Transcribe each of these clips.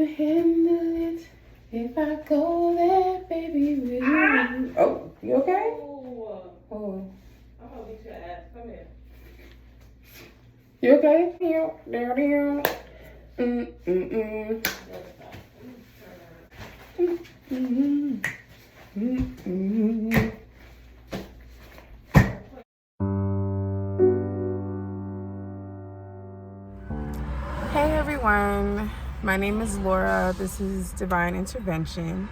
you handle it if I go there, baby? Will you? Oh, you okay? Oh. I'm gonna beat your ass. Come here. You okay? Down. Hey everyone, my name is Laura. This is Divine Intervention,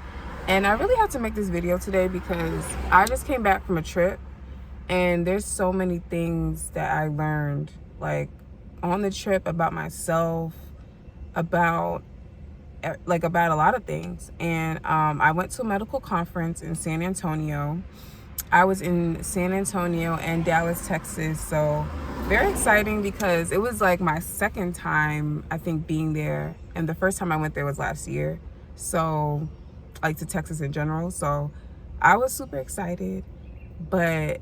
and I really had to make this video today because I just came back from a trip, and there's so many things that I learned, like on the trip, about myself, about a lot of things. And I went to a medical conference in San Antonio. I was in San Antonio and Dallas, Texas, so very exciting because it was like my second time, I think, being there, and the first time I went there was last year, so like to Texas in general. So I was super excited, but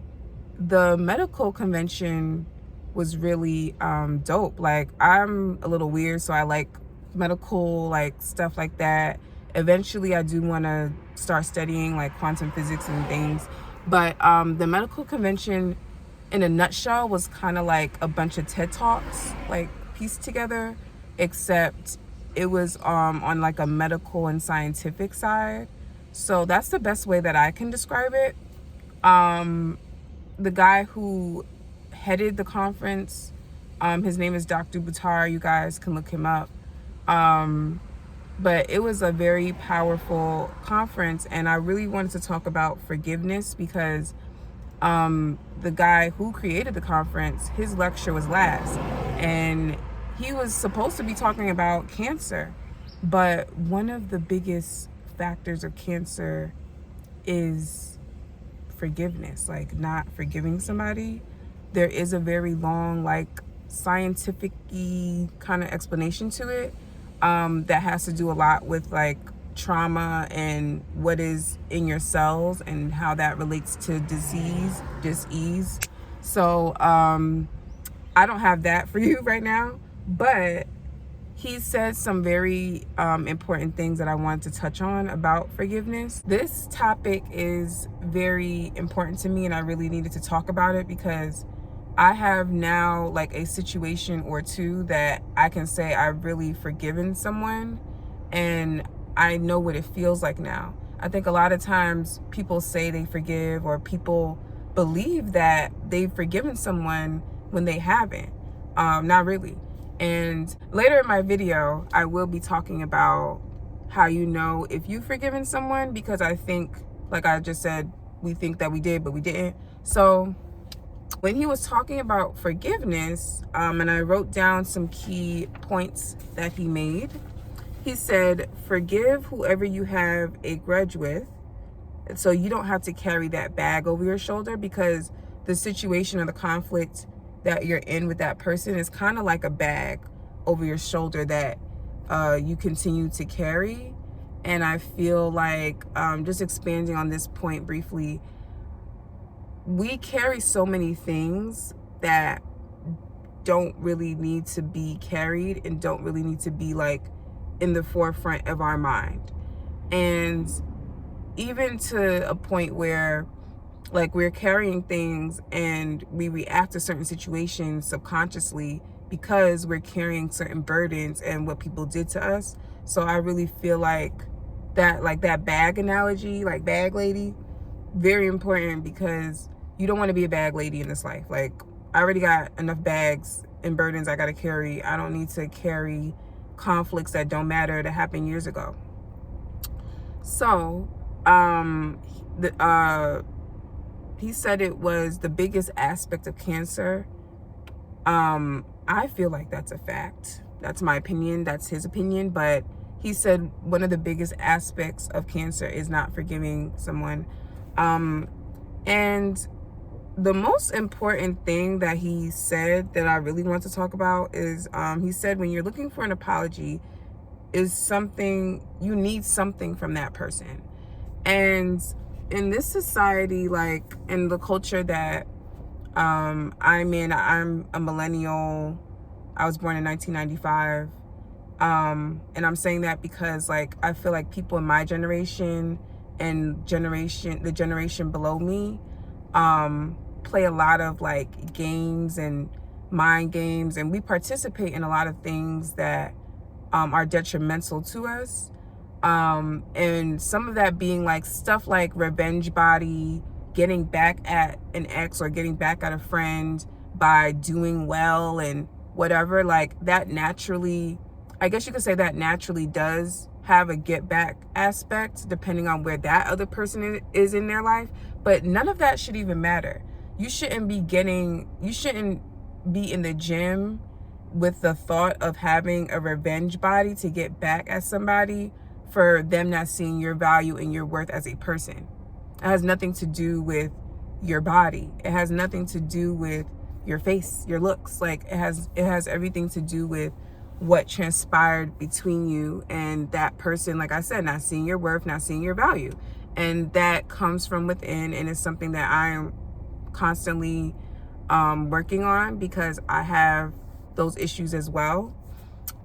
the medical convention was really dope. Like, I'm a little weird, so I like medical, like stuff like that. Eventually I do want to start studying like quantum physics and things, but the medical convention in a nutshell was kind of like a bunch of TED Talks like pieced together, except it was on like a medical and scientific side. So that's the best way that I can describe it. The guy who headed the conference, his name is Dr. Buttar. You guys can look him up. But it was a very powerful conference, and I really wanted to talk about forgiveness because the guy who created the conference, his lecture was last, and he was supposed to be talking about cancer, but one of the biggest factors of cancer is forgiveness, like not forgiving somebody. There is a very long, like scientific-y kind of explanation to it, that has to do a lot with like trauma and what is in your cells and how that relates to disease. So I don't have that for you right now, but he said some very important things that I wanted to touch on about forgiveness. This topic is very important to me, and I really needed to talk about it because I have now like a situation or two that I can say I've really forgiven someone, and I know what it feels like now. I think a lot of times people say they forgive, or people believe that they've forgiven someone when they haven't. Not really. And later in my video, I will be talking about how you know if you've forgiven someone, because I think, like I just said, we think that we did, but we didn't. So when he was talking about forgiveness, and I wrote down some key points that he made, he said, forgive whoever you have a grudge with, so you don't have to carry that bag over your shoulder, because the situation or the conflict that you're in with that person is kind of like a bag over your shoulder that you continue to carry. And I feel like, just expanding on this point briefly, we carry so many things that don't really need to be carried and don't really need to be like in the forefront of our mind. And even to a point where like we're carrying things and we react to certain situations subconsciously because we're carrying certain burdens and what people did to us. So I really feel like that bag analogy, like bag lady, very important, because you don't want to be a bag lady in this life. Like, I already got enough bags and burdens I got to carry. I don't need to carry conflicts that don't matter, that happened years ago. So he said it was the biggest aspect of cancer. I feel like that's a fact. That's my opinion. That's his opinion. But he said one of the biggest aspects of cancer is not forgiving someone. And the most important thing that he said that I really want to talk about is, he said when you're looking for an apology, is something, you need something from that person. And in this society, like in the culture that I'm in, I'm a millennial. I was born in 1995. And I'm saying that because like I feel like people in my generation and the generation below me play a lot of like games and mind games, and we participate in a lot of things that are detrimental to us. And some of that being like stuff like revenge body, getting back at an ex or getting back at a friend by doing well and whatever, like that naturally, I guess you could say that naturally does have a get back aspect depending on where that other person is in their life. But none of that should even matter. You shouldn't be in the gym with the thought of having a revenge body to get back at somebody for them not seeing your value and your worth as a person. It has nothing to do with your body. It has nothing to do with your face, your looks. Like it has everything to do with what transpired between you and that person. Like I said, not seeing your worth, not seeing your value. And that comes from within, and it's something that I am constantly working on because I have those issues as well.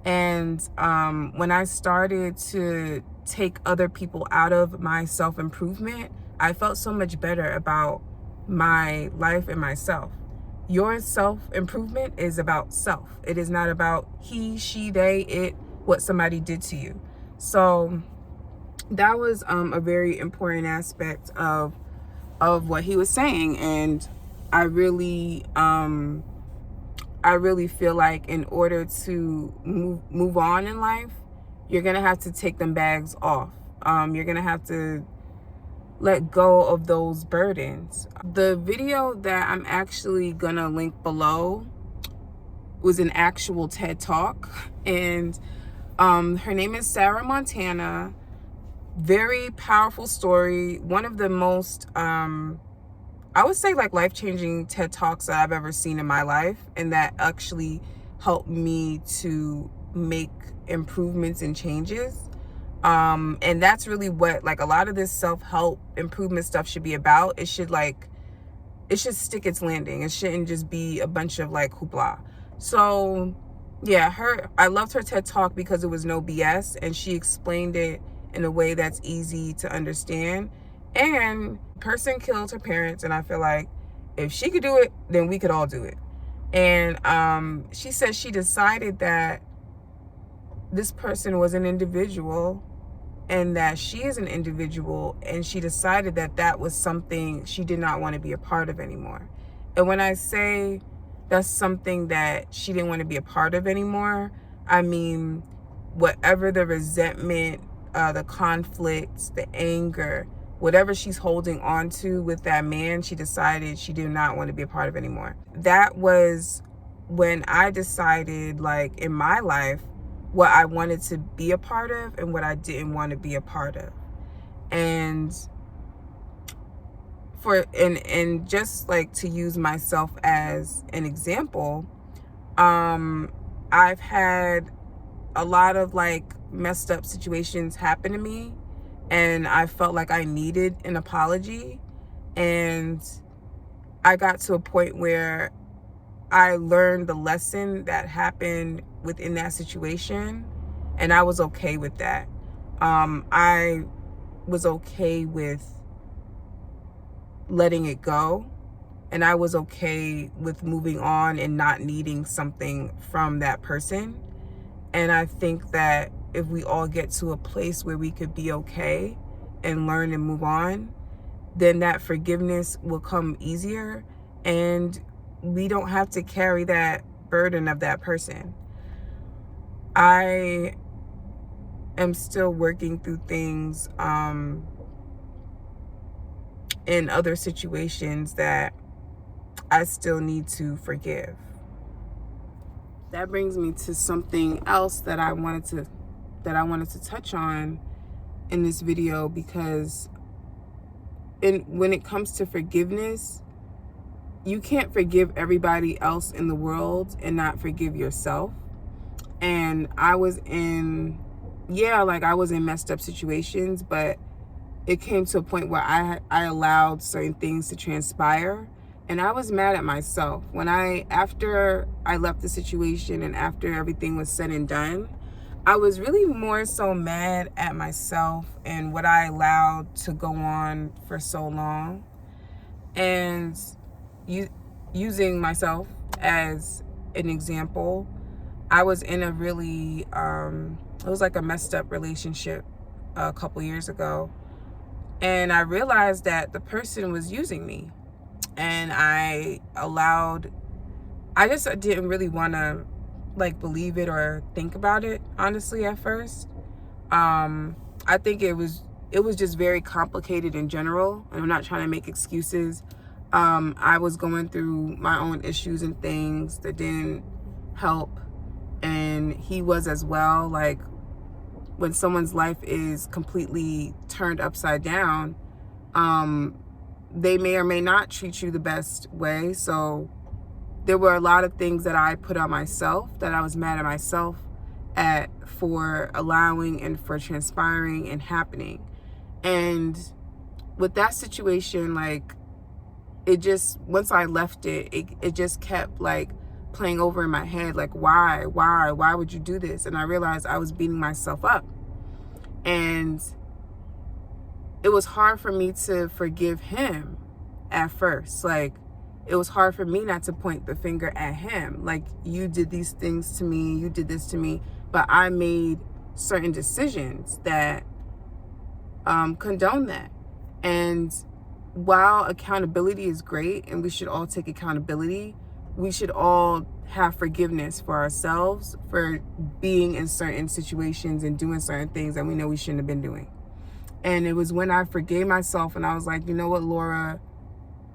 And when I started to take other people out of my self-improvement, I felt so much better about my life and myself. Your self-improvement is about self. It is not about he, she, they, it, what somebody did to you. So that was a very important aspect of what he was saying. And I really feel like in order to move on in life, you're going to have to take them bags off. You're going to have to let go of those burdens. The video that I'm actually going to link below was an actual TED Talk. And her name is Sarah Montana. Very powerful story. One of the most, I would say like life-changing TED Talks that I've ever seen in my life, and that actually helped me to make improvements and changes. And that's really what like a lot of this self-help improvement stuff should be about. It should stick its landing. It shouldn't just be a bunch of like hoopla. So yeah, I loved her TED Talk because it was no BS, and she explained it in a way that's easy to understand. And person killed her parents, and I feel like if she could do it, then we could all do it. And she said she decided that this person was an individual and that she is an individual, and she decided that that was something she did not want to be a part of anymore. And when I say that's something that she didn't want to be a part of anymore, I mean whatever the resentment, the conflicts, the anger, whatever she's holding on to with that man, she decided she did not want to be a part of anymore. That was when I decided, like, in my life, what I wanted to be a part of and what I didn't want to be a part of. And just like to use myself as an example, I've had a lot of like messed up situations happen to me, and I felt like I needed an apology. And I got to a point where I learned the lesson that happened within that situation, and I was okay with that. I was okay with letting it go, and I was okay with moving on and not needing something from that person. And I think that if we all get to a place where we could be okay and learn and move on, then that forgiveness will come easier, and we don't have to carry that burden of that person. I am still working through things in other situations that I still need to forgive. That brings me to something else that I wanted to touch on in this video, because when it comes to forgiveness, you can't forgive everybody else in the world and not forgive yourself. And I was in messed up situations, but it came to a point where I allowed certain things to transpire, and I was mad at myself. After I left the situation and after everything was said and done, I was really more so mad at myself and what I allowed to go on for so long. And using myself as an example, I was in a really, it was like a messed up relationship a couple years ago. And I realized that the person was using me. And I just didn't really want to like believe it or think about it, honestly, at first. I think it was just very complicated in general, and I'm not trying to make excuses. I was going through my own issues and things that didn't help, and he was as well. Like, when someone's life is completely turned upside down, they may or may not treat you the best way. So there were a lot of things that I put on myself that I was mad at myself at for allowing and for transpiring and happening. And with that situation, like, it just, once I left it just kept like playing over in my head, like, why would you do this? And I realized I was beating myself up. And it was hard for me to forgive him at first. Like, it was hard for me not to point the finger at him. Like, you did these things to me, you did this to me, but I made certain decisions that condone that. And while accountability is great and we should all take accountability, we should all have forgiveness for ourselves for being in certain situations and doing certain things that we know we shouldn't have been doing. And it was when I forgave myself and I was like, you know what, Laura,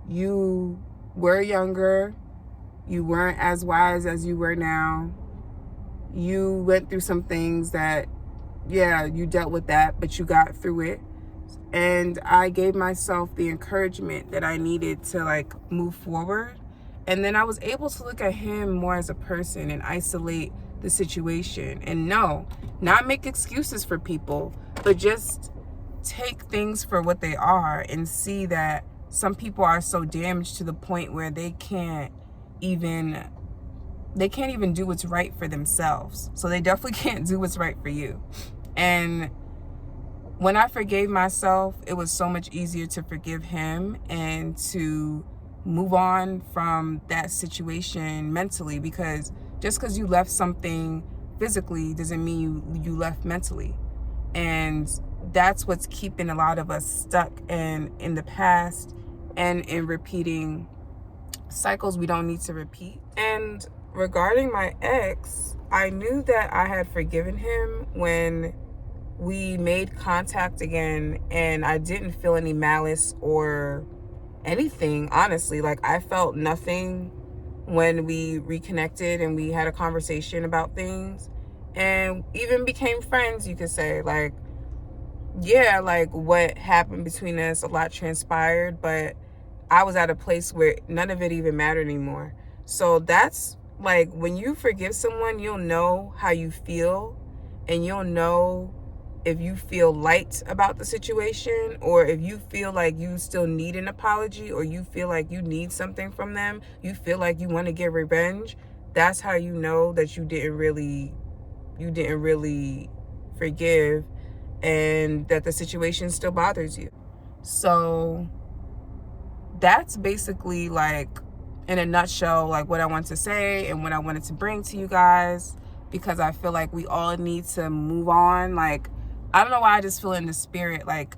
you were younger. You weren't as wise as you were now. You went through some things that, yeah, you dealt with that, but you got through it. And I gave myself the encouragement that I needed to like move forward. And then I was able to look at him more as a person and isolate the situation. And no, not make excuses for people, but just take things for what they are and see that some people are so damaged to the point where they can't even do what's right for themselves. So they definitely can't do what's right for you. And when I forgave myself, it was so much easier to forgive him and to move on from that situation mentally, because just because you left something physically doesn't mean you left mentally. And that's what's keeping a lot of us stuck in the past and in repeating cycles we don't need to repeat. And regarding my ex, I knew that I had forgiven him when we made contact again, and I didn't feel any malice or anything, honestly. Like, I felt nothing when we reconnected and we had a conversation about things and even became friends, you could say. Like, yeah, like, what happened between us, a lot transpired, but I was at a place where none of it even mattered anymore. So that's like, when you forgive someone, you'll know how you feel, and you'll know if you feel light about the situation, or if you feel like you still need an apology, or you feel like you need something from them, you feel like you want to get revenge. That's how you know that you didn't really forgive, and that the situation still bothers you. So that's basically, like, in a nutshell, like, what I want to say and what I wanted to bring to you guys, because I feel like we all need to move on. Like, I don't know why, I just feel in the spirit, like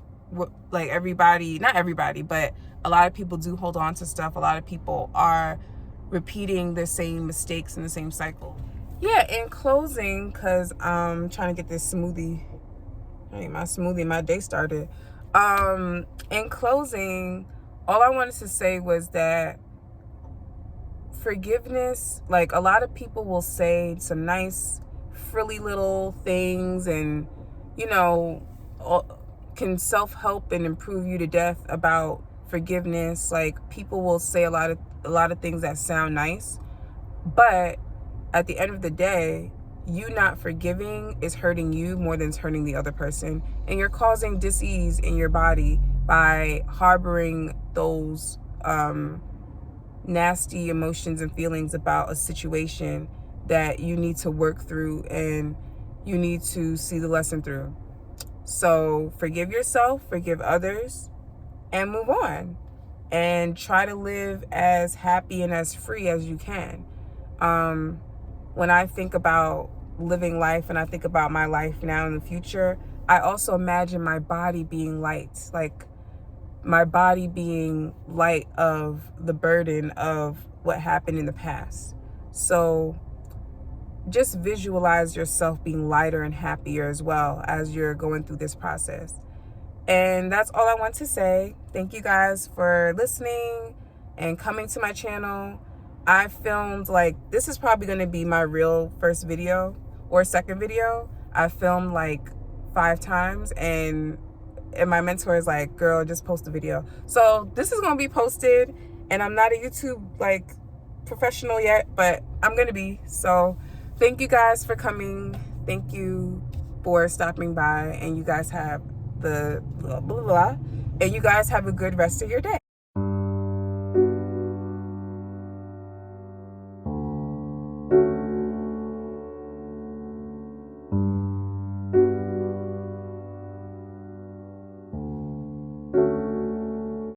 everybody, not everybody, but a lot of people do hold on to stuff. A lot of people are repeating the same mistakes in the same cycle. Yeah, in closing, because I'm trying to get this smoothie. I need my smoothie, my day started. In closing, all I wanted to say was that forgiveness, like, a lot of people will say some nice, frilly little things and, you know, can self-help and improve you to death about forgiveness. Like, people will say a lot of things that sound nice, but at the end of the day, you not forgiving is hurting you more than it's hurting the other person, and you're causing dis-ease in your body by harboring those nasty emotions and feelings about a situation that you need to work through and you need to see the lesson through. So forgive yourself, forgive others, and move on. And try to live as happy and as free as you can. When I think about living life and I think about my life now in the future, I also imagine my body being light, like my body being light of the burden of what happened in the past. So just visualize yourself being lighter and happier as well as you're going through this process. And that's all I want to say. Thank you guys for listening and coming to my channel. I filmed, like, this is probably going to be my real first video or second video. I filmed like 5 times and my mentor is like, girl, just post a video. So this is going to be posted, and I'm not a YouTube like professional yet, but I'm going to be. So thank you guys for coming. Thank you for stopping by, and you guys have the blah, blah, blah, and you guys have a good rest of your day.